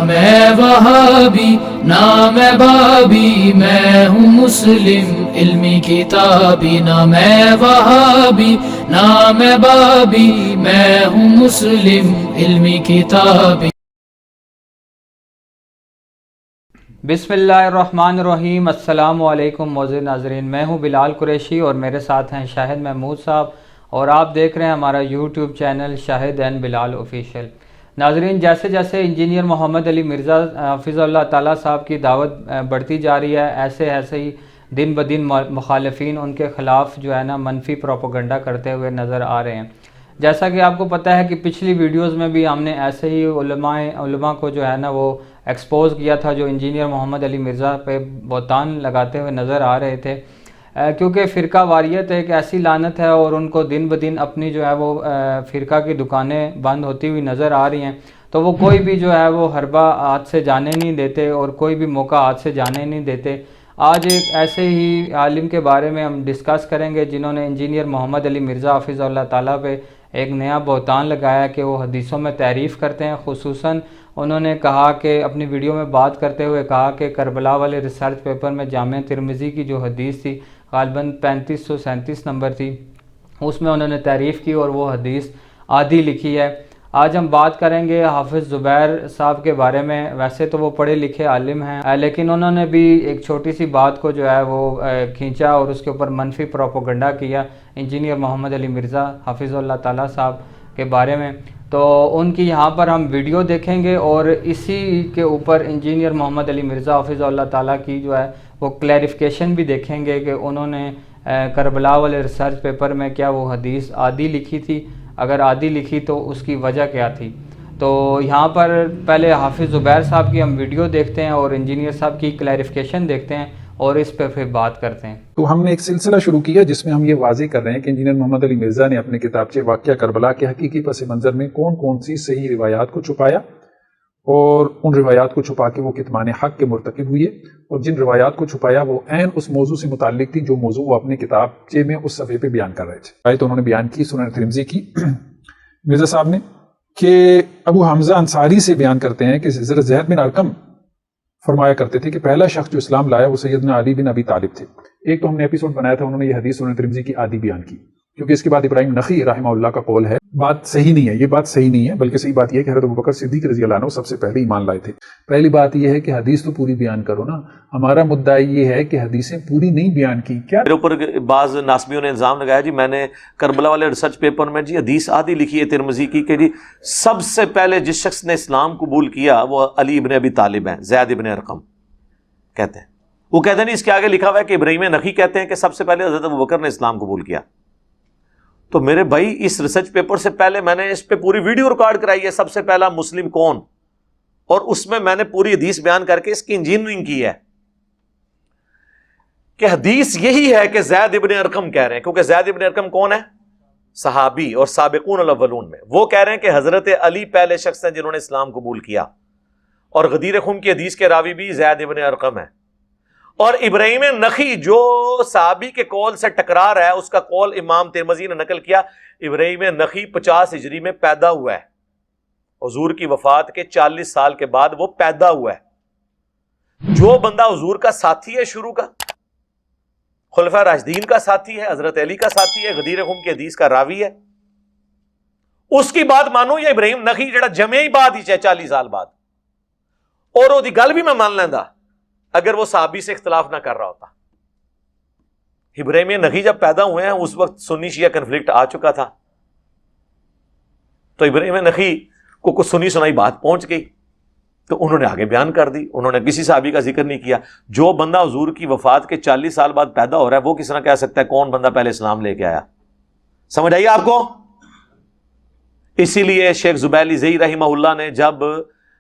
میں وہابی نہ میں بابی، میں ہوں مسلم علمی کتابی، نہ میں وہابی نہ میں بابی، میں ہوں مسلم علمی کتابی۔ بسم اللہ الرحمن الرحیم۔ السلام علیکم معزز ناظرین، میں ہوں بلال قریشی اور میرے ساتھ ہیں شاہد محمود صاحب، اور آپ دیکھ رہے ہیں ہمارا YouTube channel Shahid and Bilal official. ناظرین، جیسے جیسے انجینئر محمد علی مرزا حفظہ اللہ تعالیٰ صاحب کی دعوت بڑھتی جا رہی ہے، ایسے ہی دن بدن مخالفین ان کے خلاف جو ہے نا منفی پروپیگنڈا کرتے ہوئے نظر آ رہے ہیں۔ جیسا کہ آپ کو پتہ ہے کہ پچھلی ویڈیوز میں بھی ہم نے ایسے ہی علماء کو جو ہے نا وہ ایکسپوز کیا تھا، جو انجینئر محمد علی مرزا پہ بہتان لگاتے ہوئے نظر آ رہے تھے، کیونکہ فرقہ واریت ایک ایسی لعنت ہے اور ان کو دن بدن اپنی جو ہے وہ فرقہ کی دکانیں بند ہوتی ہوئی نظر آ رہی ہیں، تو وہ کوئی بھی جو ہے وہ حربہ ہاتھ سے جانے نہیں دیتے اور کوئی بھی موقع ہاتھ سے جانے نہیں دیتے۔ آج ایک ایسے ہی عالم کے بارے میں ہم ڈسکس کریں گے جنہوں نے انجینئر محمد علی مرزا حفظہ اللہ تعالیٰ پہ ایک نیا بہتان لگایا کہ وہ حدیثوں میں تعریف کرتے ہیں۔ خصوصاً انہوں نے کہا کہ اپنی ویڈیو میں بات کرتے ہوئے کہا کہ کربلا والے ریسرچ پیپر میں جامع ترمذی کی جو حدیث تھی غالباً 3537 نمبر تھی، اس میں انہوں نے تعریف کی اور وہ حدیث آدھی لکھی ہے۔ آج ہم بات کریں گے حافظ زبیر صاحب کے بارے میں۔ ویسے تو وہ پڑھے لکھے عالم ہیں، لیکن انہوں نے بھی ایک چھوٹی سی بات کو جو ہے وہ کھینچا اور اس کے اوپر منفی پروپیگنڈا کیا انجینئر محمد علی مرزا حفظ اللہ تعالیٰ صاحب کے بارے میں۔ تو ان کی یہاں پر ہم ویڈیو دیکھیں گے اور اسی کے اوپر انجینئر محمد علی مرزا حفظ اللہ تعالیٰ کی جو ہے وہ کلیریفیکیشن بھی دیکھیں گے کہ انہوں نے کربلا والے ریسرچ پیپر میں کیا وہ حدیث آدھی لکھی تھی، اگر آدھی لکھی تو اس کی وجہ کیا تھی۔ تو یہاں پر پہلے حافظ زبیر صاحب کی ہم ویڈیو دیکھتے ہیں اور انجینئر صاحب کی کلیریفیکیشن دیکھتے ہیں اور اس پہ پھر بات کرتے ہیں۔ تو ہم نے ایک سلسلہ شروع کیا جس میں ہم یہ واضح کر رہے ہیں کہ انجینئر محمد علی مرزا نے اپنے کتابچے واقعہ کربلا کے حقیقی پس منظر میں کون کون سی صحیح روایات کو چھپایا اور ان روایات کو چھپا کے وہ کتمان حق کے مرتکب ہوئے، اور جن روایات کو چھپایا وہ عین اس موضوع سے متعلق تھی جو موضوع وہ اپنے کتابچے میں اس صفحے پہ بیان کر رہے تھے۔ تو انہوں نے بیان کی سنن ترمذی کی مرزا صاحب نے کہ ابو حمزہ انصاری سے بیان کرتے ہیں کہ حضرت زید بن ارقم فرمایا کرتے تھے کہ پہلا شخص جو اسلام لایا وہ سیدنا علی بن ابی طالب تھے۔ ایک تو ہم نے ایپیسوڈ بنایا تھا، انہوں نے یہ حدیث سنن ترمذی کی آدھی بیان کی، کیونکہ اس کے بعد ابراہیم نخعی رحمہ اللہ کا قول ہے بات صحیح نہیں ہے، یہ بات صحیح نہیں ہے، بلکہ صحیح بات یہ ہے کہ حضرت ابوبکر صدیق رضی اللہ عنہ سب سے پہلے ایمان لائے تھے۔ پہلی بات یہ ہے کہ حدیث تو پوری بیان کرو نا، ہمارا مدعا یہ ہے کہ حدیثیں پوری نہیں بیان کی۔ کیا میرے اوپر بعض ناسبیوں نے الزام لگایا جی میں نے کربلا والے ریسرچ پیپر میں جی حدیث آدھی لکھی ہے ترمذی کی کہ جی سب سے پہلے جس شخص نے اسلام قبول کیا وہ علی ابن ابی طالب ہیں، زید ابن ارقم کہتے ہیں۔ وہ کہتے ہیں نہیں، اس کے آگے لکھا ہوا ہے کہ ابراہیم نخعی کہتے ہیں کہ سب سے پہلے حضرت ابوبکر نے اسلام قبول کیا۔ تو میرے بھائی اس ریسرچ پیپر سے پہلے میں نے اس پہ پوری ویڈیو ریکارڈ کرائی ہے، سب سے پہلا مسلم کون، اور اس میں نے پوری حدیث بیان کر کے اس کی انجینئرنگ کی ہے کہ حدیث یہی ہے کہ زید ابن ارقم کہہ رہے ہیں، کیونکہ زید ابن ارقم کون ہے؟ صحابی اور سابقون الاولون میں، وہ کہہ رہے ہیں کہ حضرت علی پہلے شخص ہیں جنہوں نے اسلام قبول کیا، اور غدیر خم کی حدیث کے راوی بھی زید ابن ارقم ہے، اور ابراہیم نخعی جو صحابی کے قول سے ٹکرا رہا ہے اس کا قول امام ترمذی نے نقل کیا۔ ابراہیم نخعی 50 ہجری میں پیدا ہوا ہے، حضور کی وفات کے 40 سال کے بعد وہ پیدا ہوا ہے۔ جو بندہ حضور کا ساتھی ہے، شروع کا خلفاء راشدین کا ساتھی ہے، حضرت علی کا ساتھی ہے، غدیر خم کی حدیث کا راوی ہے، اس کی بات مانو، یا ابراہیم نخعی جڑا جمع ہی بعد ہی 40 سال بعد، اور وہ دی گل بھی میں مان لینا اگر وہ صحابی سے اختلاف نہ کر رہا ہوتا۔ ابراہیم نخعی جب پیدا ہوئے ہیں اس وقت سنی شیعہ کنفلکٹ آ چکا تھا، تو ابراہیم نخعی کو کچھ سنی سنائی بات پہنچ گئی تو انہوں نے آگے بیان کر دی، انہوں نے کسی صحابی کا ذکر نہیں کیا۔ جو بندہ حضور کی وفات کے 40 سال بعد پیدا ہو رہا ہے وہ کس طرح کہہ سکتا ہے کون بندہ پہلے اسلام لے کے آیا؟ سمجھ آئیے آپ کو؟ اسی لیے شیخ زبیلی زئی رحمہ اللہ نے جب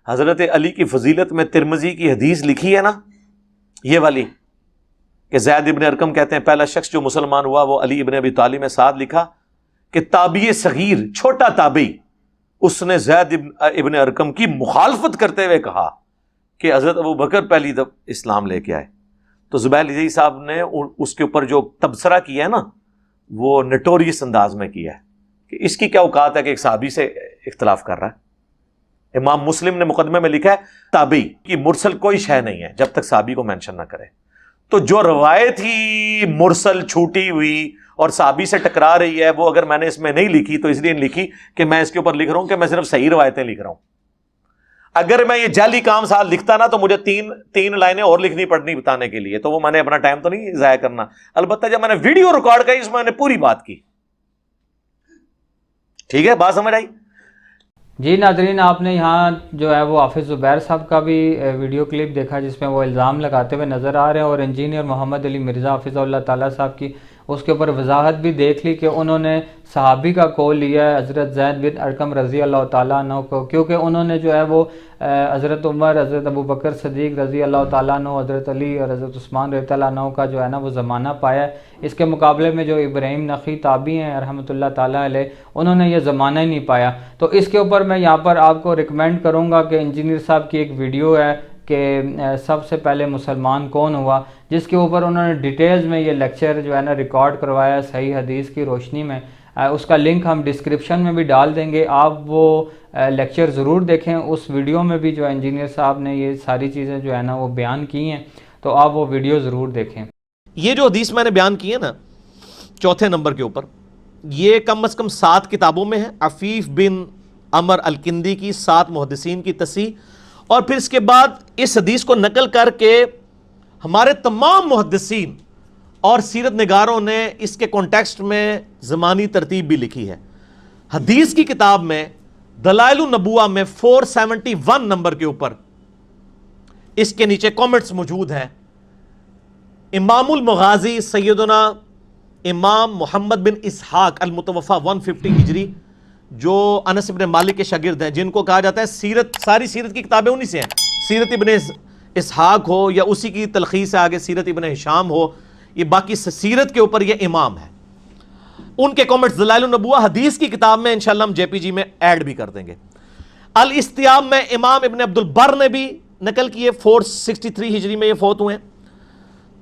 حضرت علی کی فضیلت میں ترمذی کی حدیث لکھی ہے نا، یہ والی کہ زید ابن ارقم کہتے ہیں پہلا شخص جو مسلمان ہوا وہ علی ابن ابی طالب میں، ساتھ لکھا کہ تابعی صغیر، چھوٹا تابعی، اس نے زید ابن ارقم کی مخالفت کرتے ہوئے کہا کہ حضرت ابو بکر پہلی اسلام لے کے آئے۔ تو زبیر علی صاحب نے اس کے اوپر جو تبصرہ کیا ہے نا وہ نٹوریس انداز میں کیا ہے کہ اس کی کیا اوقات ہے کہ ایک صحابی سے اختلاف کر رہا ہے۔ امام مسلم نے مقدمے میں لکھا ہے تابعی کی مرسل کوئی شے نہیں ہے جب تک صحابی کو مینشن نہ کرے. تو جو روایت ہی مرسل چھوٹی ہوئی اور صحابی سے ٹکرا رہی ہے وہ اگر میں نے اس میں نہیں لکھی تو اس لیے نہیں لکھی کہ میں اس کے اوپر لکھ رہا ہوں کہ میں صرف صحیح روایتیں لکھ رہا ہوں. اگر میں یہ جعلی کام سال لکھتا نا تو مجھے تین لائنیں اور لکھنی پڑنی بتانے کے لیے, تو وہ میں نے اپنا ٹائم تو نہیں ضائع کرنا. البتہ جب میں نے ویڈیو ریکارڈ کی اس میں نے پوری بات کی. ٹھیک ہے, بات سمجھ آئی؟ جی ناظرین, آپ نے یہاں جو ہے وہ حافظ زبیر صاحب کا بھی ویڈیو کلپ دیکھا جس میں وہ الزام لگاتے ہوئے نظر آ رہے ہیں, اور انجینئر محمد علی مرزا حافظ اللہ تعالیٰ صاحب کی اس کے اوپر وضاحت بھی دیکھ لی کہ انہوں نے صحابی کا قول لیا ہے حضرت زید بن ارقم رضی اللہ تعالیٰ عنہ کو, کیونکہ انہوں نے جو ہے وہ حضرت عمر, حضرت ابو بکر صدیق رضی اللہ تعالیٰ عنہ, حضرت علی اور حضرت عثمان رضی اللہ عنہ کا جو ہے نا وہ زمانہ پایا ہے. اس کے مقابلے میں جو ابراہیم نخعی تابعی ہیں رحمۃ اللہ تعالیٰ علیہ, انہوں نے یہ زمانہ ہی نہیں پایا. تو اس کے اوپر میں یہاں پر آپ کو ریکمینڈ کروں گا کہ انجینئر صاحب کی ایک ویڈیو ہے کہ سب سے پہلے مسلمان کون ہوا, جس کے اوپر انہوں نے ڈیٹیلز میں یہ لیکچر جو ہے نا ریکارڈ کروایا صحیح حدیث کی روشنی میں. اس کا لنک ہم ڈسکرپشن میں بھی ڈال دیں گے, آپ وہ لیکچر ضرور دیکھیں. اس ویڈیو میں بھی جو انجینئر صاحب نے یہ ساری چیزیں جو ہے نا وہ بیان کی ہیں, تو آپ وہ ویڈیو ضرور دیکھیں. یہ جو حدیث میں نے بیان کی ہے نا چوتھے نمبر کے اوپر, یہ کم از کم 7 کتابوں میں ہے. عفیف بن عمر الکندی کی 7 محدثین کی تصحیح, اور پھر اس کے بعد اس حدیث کو نقل کر کے ہمارے تمام محدثین اور سیرت نگاروں نے اس کے کانٹیکسٹ میں زمانی ترتیب بھی لکھی ہے. حدیث کی کتاب میں دلائل النبوہ میں 471 نمبر کے اوپر اس کے نیچے کامنٹس موجود ہیں. امام المغازی سیدنا امام محمد بن اسحاق المتوفہ 150 ہجری, جو انس بن مالک کے شاگرد ہیں, جن کو کہا جاتا ہے سیرت, ساری سیرت کی کتابیں انہی سے ہیں. سیرت ابن اسحاق ہو یا اسی کی تلخیص سے آگے سیرت ابن ہشام ہو, یہ باقی سیرت کے اوپر یہ امام ہے. ان کے کامنٹس دلائل النبوہ حدیث کی کتاب میں انشاءاللہ ہم JPG میں ایڈ بھی کر دیں گے. الاستیاب میں امام ابن عبد البر نے بھی نقل کیے, 463 ہجری میں یہ فوت ہوئے ہیں.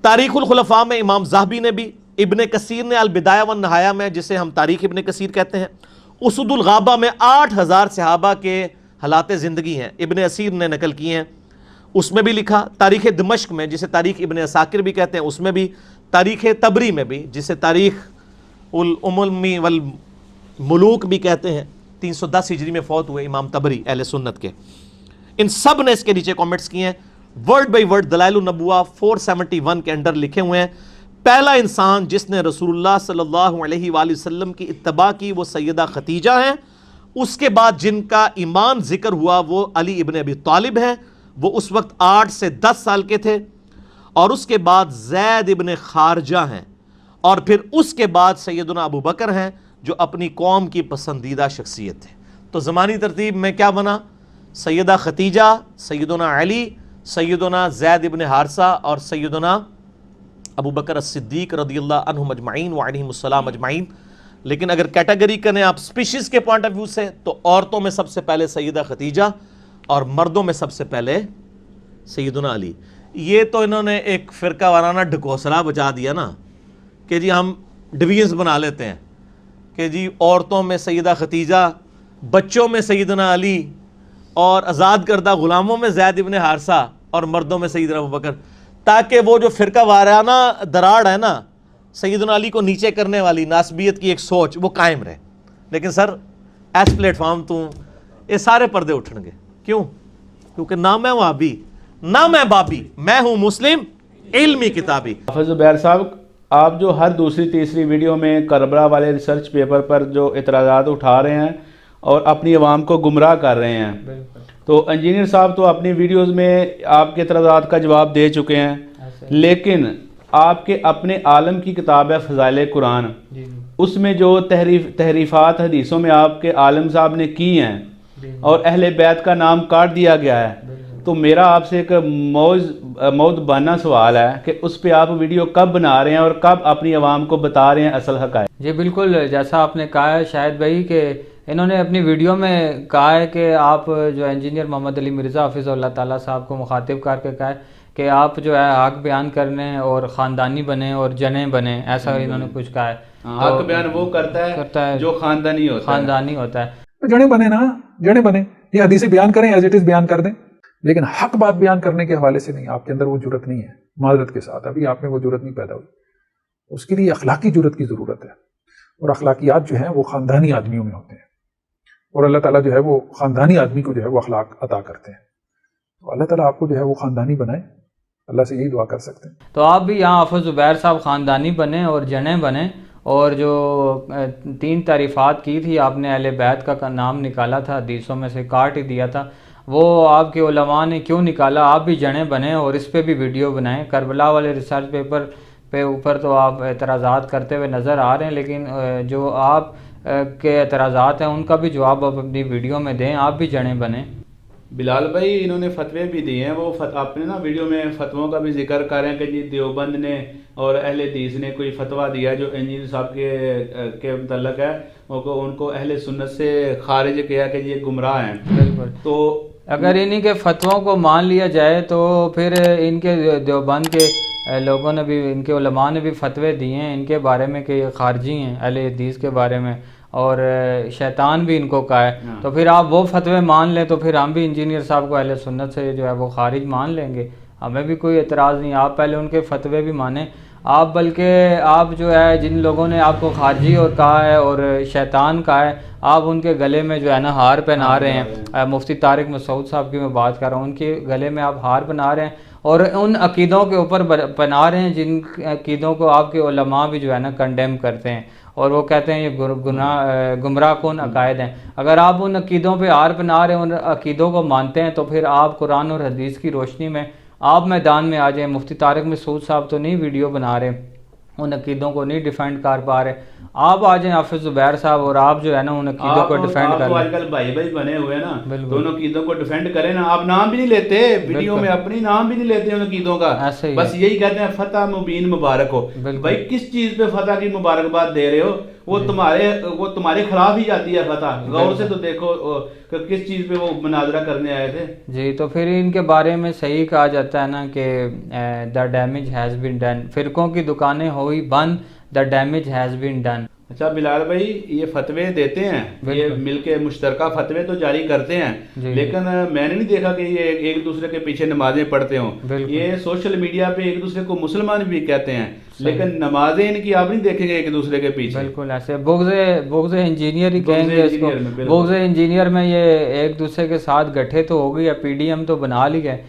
تاریخ الخلفاء میں امام ذہبی نے بھی, ابن کثیر نے البدایہ والنہایہ میں, جسے ہم تاریخ ابن کثیر کہتے ہیں, اسد الغابہ میں 8000 صحابہ کے حالات زندگی ہیں, ابن اسیر نے نقل کیے ہیں, اس میں بھی لکھا. تاریخ دمشق میں, جسے تاریخ ابن عساکر بھی کہتے ہیں, اس میں بھی. تاریخ تبری میں بھی, جسے تاریخ الامم والملوک بھی کہتے ہیں, 310 ہجری میں فوت ہوئے امام تبری اہل سنت کے. ان سب نے اس کے نیچے کامنٹس کیے ہیں, ورڈ بائی ورڈ دلائل النبوہ 471 کے انڈر لکھے ہوئے ہیں. پہلا انسان جس نے رسول اللہ صلی اللہ علیہ وآلہ وسلم کی اتباع کی وہ سیدہ خدیجہ ہیں. اس کے بعد جن کا ایمان ذکر ہوا وہ علی ابن ابی طالب ہیں, وہ اس وقت 8 سے 10 سال کے تھے. اور اس کے بعد زید ابن خارجہ ہیں, اور پھر اس کے بعد سیدنا ابو بکر ہیں جو اپنی قوم کی پسندیدہ شخصیت ہے. تو زمانی ترتیب میں کیا بنا؟ سیدہ خدیجہ, سیدنا علی, سیدنا زید ابن حارثہ اور سیدنا ابو بکر الصدیق رضی اللہ عنہم اجمعین وعلیہم السلام اجمعین. لیکن اگر کیٹیگری کریں آپ سپیشیز کے پوائنٹ آف ویو سے, تو عورتوں میں سب سے پہلے سیدہ خدیجہ اور مردوں میں سب سے پہلے سیدنا علی. یہ تو انہوں نے ایک فرقہ وارانہ ڈھکوسلا بچا دیا نا کہ جی ہم ڈویژنز بنا لیتے ہیں کہ جی عورتوں میں سیدہ خدیجہ, بچوں میں سیدنا علی, اور آزاد کردہ غلاموں میں زید ابن حارثہ, اور مردوں میں سیدنا ابو بکر, تاکہ وہ جو فرقہ وارانہ دراڑ ہے نا سیدنا علی کو نیچے کرنے والی ناسبیت کی ایک سوچ وہ قائم رہے. لیکن سر ایس پلیٹ فارم تو یہ سارے پردے اٹھن گے. کیوں؟ کیونکہ نہ میں وہابی نہ میں بابی, میں ہوں مسلم علمی کتابی. حافظ زبیر صاحب, آپ جو ہر دوسری تیسری ویڈیو میں کربلا والے ریسرچ پیپر پر جو اعتراضات اٹھا رہے ہیں اور اپنی عوام کو گمراہ کر رہے ہیں, تو انجینئر صاحب تو اپنی ویڈیوز میں آپ کے اعتراضات کا جواب دے چکے ہیں, لیکن آپ کے اپنے عالم کی کتاب ہے فضائل قرآن, اس میں جو تحریفات حدیثوں میں آپ کے عالم صاحب نے کی ہیں اور اہل بیت کا نام کاٹ دیا گیا ہے, تو میرا آپ سے ایک موت بانا سوال ہے کہ اس پہ آپ ویڈیو کب بنا رہے ہیں اور کب اپنی عوام کو بتا رہے ہیں اصل حقائق؟ جی بالکل, جیسا آپ نے کہا ہے شاہد بھائی کہ انہوں نے اپنی ویڈیو میں کہا ہے کہ آپ جو انجینئر محمد علی مرزا حافظ اللہ تعالیٰ صاحب کو مخاطب کر کے کہا ہے کہ آپ جو ہے حق بیان کرنے اور خاندانی بنیں اور جنے بنیں, ایسا انہوں نے کچھ کہا ہے. حق بیان وہ کرتا ہے جو خاندانی ہوتا ہے. ہوتا ہے. جنے بنے نا, جنے بنے. یہ حدیثیں بیان کریں ایز اٹ از بیان کر دیں, لیکن حق بات بیان کرنے کے حوالے سے نہیں. آپ کے اندر وہ جرت نہیں ہے, معذرت کے ساتھ ابھی آپ میں وہ جرت نہیں پیدا ہوئی. اس کے لیے اخلاقی جرت کی ضرورت ہے, اور اخلاقیات جو ہیں وہ خاندانی آدمیوں میں ہوتے ہیں, اور اللہ تعالیٰ جو ہے وہ خاندانی آدمی کو جو ہے وہ اخلاق عطا کرتے ہیں. تو اللہ تعالیٰ آپ کو جو ہے وہ خاندانی بنائے, اللہ سے یہی دعا کر سکتے ہیں. تو آپ بھی یہاں حافظ زبیر صاحب خاندانی بنیں اور جنے بنیں, اور جو 3 تعریفات کی تھی آپ نے, اہل بیت کا نام نکالا تھا, حدیثوں میں سے کاٹ ہی دیا تھا, وہ آپ کے علماء نے کیوں نکالا؟ آپ بھی جنے بنیں اور اس پہ بھی ویڈیو بنائیں. کربلا والے ریسرچ پیپر پہ اوپر تو آپ اعتراضات کرتے ہوئے نظر آ رہے ہیں, لیکن جو آپ کے اعتراضات ہیں ان کا بھی جواب آپ اپنی ویڈیو میں دیں, آپ بھی جنے بنیں. بلال بھائی انہوں نے فتوے بھی دیے ہیں, وہ آپ نے نا ویڈیو میں فتووں کا بھی ذکر کر رہے ہیں کہ جی دیوبند نے اور اہل حدیث نے کوئی فتویٰ دیا جو انجینئر صاحب کے متعلق ہے, ان کو اہل سنت سے خارج کیا کہ یہ گمراہ ہیں. بالکل. تو اگر انہی کے فتووں کو مان لیا جائے تو پھر ان کے دیوبند کے لوگوں نے بھی, ان کے علماء نے بھی فتوے دیے ہیں ان کے بارے میں کہ یہ خارجی ہیں, اہل حدیث کے بارے میں, اور شیطان بھی ان کو کہا ہے. تو پھر آپ وہ فتوے مان لیں تو پھر ہم بھی انجینئر صاحب کو اہل سنت سے جو ہے وہ خارج مان لیں گے, ہمیں بھی کوئی اعتراض نہیں. آپ پہلے ان کے فتوے بھی مانیں. آپ بلکہ آپ جو ہے جن لوگوں نے آپ کو خارجی اور کہا ہے اور شیطان کہا ہے, آپ ان کے گلے میں جو ہے نا ہار پہنا رہے ہیں. مفتی طارق مسعود صاحب کی میں بات کر رہا ہوں, ان کے گلے میں آپ ہار پہنا رہے ہیں اور ان عقیدوں کے اوپر پہنا رہے ہیں جن عقیدوں کو آپ کے علماء بھی جو ہے نا کنڈیم کرتے ہیں, اور وہ کہتے ہیں یہ گمراہ کن عقائد ہیں. اگر آپ ان عقیدوں پہ ہار پہنا رہے ہیں, ان عقیدوں کو مانتے ہیں, تو پھر آپ قرآن اور حدیث کی روشنی میں آپ میدان میں آ جائیں. مفتی طارق مسعود صاحب تو نہیں ویڈیو بنا رہے, ان عقیدوں کو نہیں ڈیفینڈ کر پا رہے, آپ آ جائیں حافظ زبیر صاحب اور آپ جو ہے نا ان عقیدوں کو ڈیفینڈ کریں. آج کل بھائی بنے ہوئے نا, دونوں عقیدوں کو ڈیفینڈ کریں نا. آپ نام بھی نہیں لیتے ویڈیو میں, اپنی نام بھی نہیں لیتے ان عقیدوں کا, بس یہی کہتے ہیں فتح مبین مبارک ہو. بھائی کس چیز پہ فتح کی مبارکباد دے رہے ہو؟ وہ تمہارے خلاف ہی جاتی ہے فتح. غور سے تو دیکھو کہ کس چیز پہ وہ مناظرہ کرنے آئے تھے. جی, تو پھر ان کے بارے میں صحیح کہا جاتا ہے نا کہ the damage has been done, فرقوں کی دکانیں ہوئی بند, the damage has been done. اچھا بلال بھائی, یہ فتوے دیتے ہیں, یہ مل کے مشترکہ فتوے تو جاری کرتے ہیں, لیکن میں نے نہیں دیکھا کہ یہ ایک دوسرے کے پیچھے نمازیں پڑھتے ہوں. یہ سوشل میڈیا پہ ایک دوسرے کو مسلمان بھی کہتے ہیں, لیکن نمازیں ان کی آپ نہیں دیکھیں گے ایک دوسرے کے پیچھے. بالکل ایسے بغض انجینئر ہی کہیں گے اس کو. بغض انجینئر میں یہ ایک دوسرے کے ساتھ گٹھے تو ہو گئی, پی ڈی ایم تو بنا لی گئے,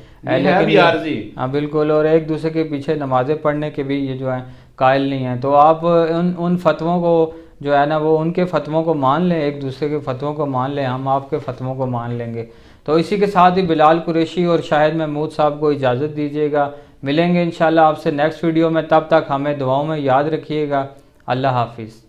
ہاں بالکل, اور ایک دوسرے کے پیچھے نمازیں پڑھنے کے بھی یہ جو ہیں قائل نہیں ہیں. تو آپ ان فتووں کو جو ہے نا وہ ان کے فتووں کو مان لیں, ایک دوسرے کے فتووں کو مان لیں, ہم آپ کے فتووں کو مان لیں گے. تو اسی کے ساتھ ہی بلال قریشی اور شاہد محمود صاحب کو اجازت دیجیے گا. ملیں گے انشاءاللہ آپ سے نیکسٹ ویڈیو میں, تب تک ہمیں دعاؤں میں یاد رکھیے گا. اللہ حافظ.